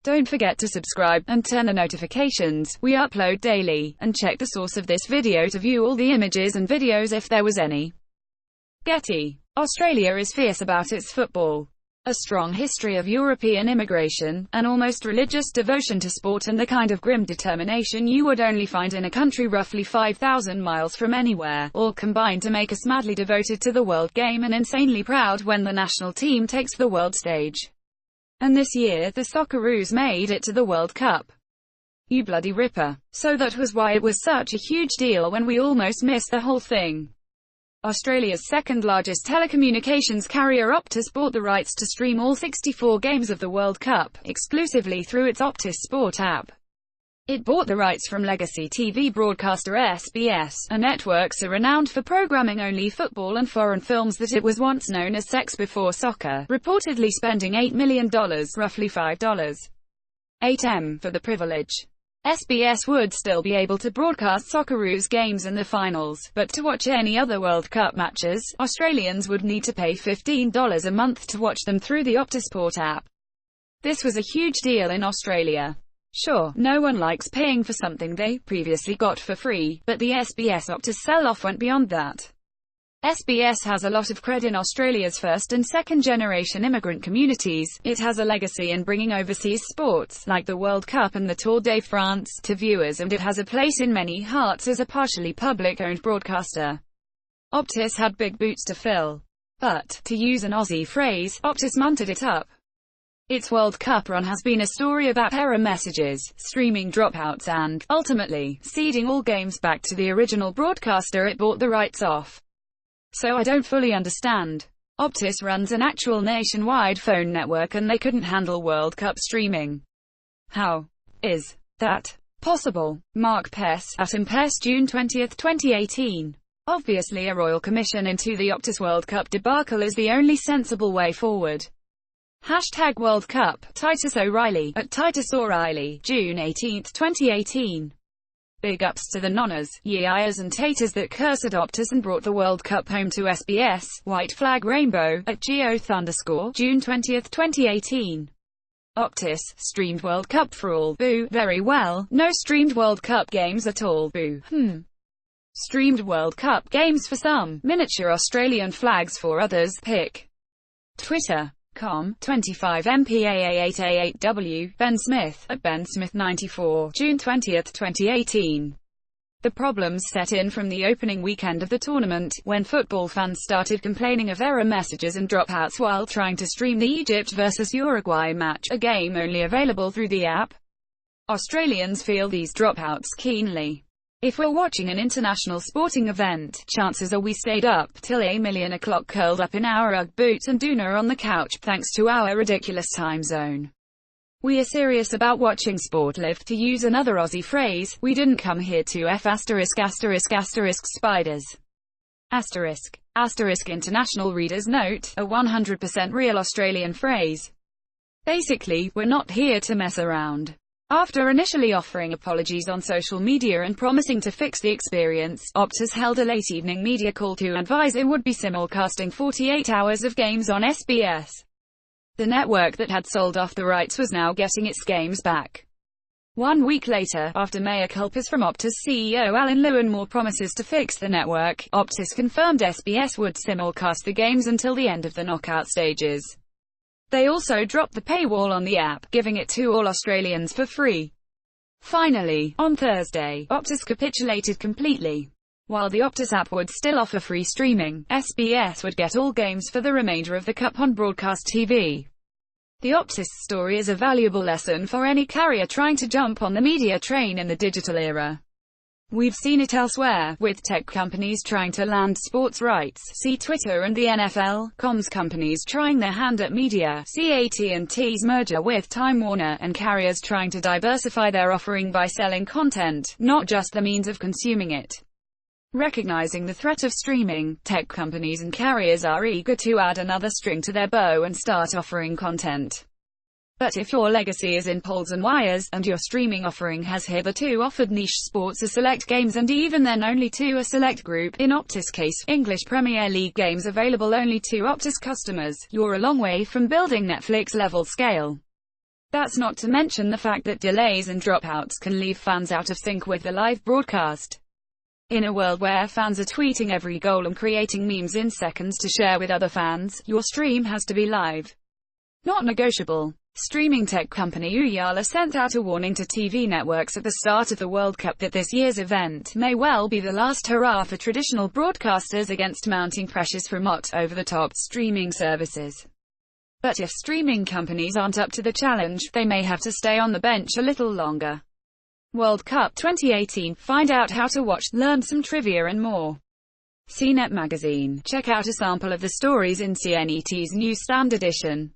Don't forget to subscribe, and turn the notifications. We upload daily. And check the source of this video to view all the images and videos if there was any. Getty. Australia is fierce about its football. A strong history of European immigration, an almost religious devotion to sport, and the kind of grim determination you would only find in a country roughly 5,000 miles from anywhere, all combine to make us madly devoted to the world game and insanely proud when the national team takes the world stage. And this year, the Socceroos made it to the World Cup. You bloody ripper. So that was why it was such a huge deal when we almost missed the whole thing. Australia's second-largest telecommunications carrier Optus bought the rights to stream all 64 games of the World Cup, exclusively through its Optus Sport app. It bought the rights from legacy TV broadcaster SBS, a network so renowned for programming only football and foreign films that it was once known as Sex Before Soccer, reportedly spending $8 million, roughly $5.8 for the privilege. SBS would still be able to broadcast Socceroos games in the finals, but to watch any other World Cup matches, Australians would need to pay $15 a month to watch them through the Optus Sport app. This was a huge deal in Australia. Sure, no one likes paying for something they previously got for free, but the SBS Optus sell-off went beyond that. SBS has a lot of cred in Australia's first and second generation immigrant communities. It has a legacy in bringing overseas sports, like the World Cup and the Tour de France, to viewers, and it has a place in many hearts as a partially public-owned broadcaster. Optus had big boots to fill. But, to use an Aussie phrase, Optus munted it up. Its World Cup run has been a story about error messages, streaming dropouts and, ultimately, ceding all games back to the original broadcaster it bought the rights off. So I don't fully understand. Optus runs an actual nationwide phone network and they couldn't handle World Cup streaming. How is that possible? Mark Pess, at Impess, June 20, 2018. Obviously a royal commission into the Optus World Cup debacle is the only sensible way forward. Hashtag World Cup, Titus O'Reilly, at Titus O'Reilly, June 18, 2018. Big ups to the nonnas, yeeyers and taters that cursed Optus and brought the World Cup home to SBS, White Flag Rainbow, at Geoth_, June 20, 2018. Optus, streamed World Cup for all, boo, very well, no streamed World Cup games at all, boo, Streamed World Cup games for some, miniature Australian flags for others, pic. Twitter. 25 MPAA8A8W, Ben Smith, at BenSmith94, June 20, 2018. The problems set in from the opening weekend of the tournament, when football fans started complaining of error messages and dropouts while trying to stream the Egypt vs Uruguay match, a game only available through the app. Australians feel these dropouts keenly. If we're watching an international sporting event, chances are we stayed up till a million o'clock curled up in our Ugg boots and doona on the couch, thanks to our ridiculous time zone. We are serious about watching sport live, to use another Aussie phrase. We didn't come here to spiders. International readers note, a 100% real Australian phrase. Basically, we're not here to mess around. After initially offering apologies on social media and promising to fix the experience, Optus held a late evening media call to advise it would be simulcasting 48 hours of games on SBS. The network that had sold off the rights was now getting its games back. 1 week later, after mea culpas from Optus CEO Alan Liu and more promises to fix the network, Optus confirmed SBS would simulcast the games until the end of the knockout stages. They also dropped the paywall on the app, giving it to all Australians for free. Finally, on Thursday, Optus capitulated completely. While the Optus app would still offer free streaming, SBS would get all games for the remainder of the Cup on broadcast TV. The Optus story is a valuable lesson for any carrier trying to jump on the media train in the digital era. We've seen it elsewhere, with tech companies trying to land sports rights, see Twitter and the NFL, comms companies trying their hand at media, see AT&T's merger with Time Warner, and carriers trying to diversify their offering by selling content, not just the means of consuming it. Recognizing the threat of streaming, tech companies and carriers are eager to add another string to their bow and start offering content. But if your legacy is in poles and wires, and your streaming offering has hitherto offered niche sports or select games and even then only to a select group, in Optus' case, English Premier League games available only to Optus customers, you're a long way from building Netflix-level scale. That's not to mention the fact that delays and dropouts can leave fans out of sync with the live broadcast. In a world where fans are tweeting every goal and creating memes in seconds to share with other fans, your stream has to be live. Not negotiable. Streaming tech company Ooyala sent out a warning to TV networks at the start of the World Cup that this year's event may well be the last hurrah for traditional broadcasters against mounting pressures from over-the-top streaming services. But if streaming companies aren't up to the challenge, they may have to stay on the bench a little longer. World Cup 2018. Find out how to watch, learn some trivia and more. CNET Magazine. Check out a sample of the stories in CNET's Newsstand edition.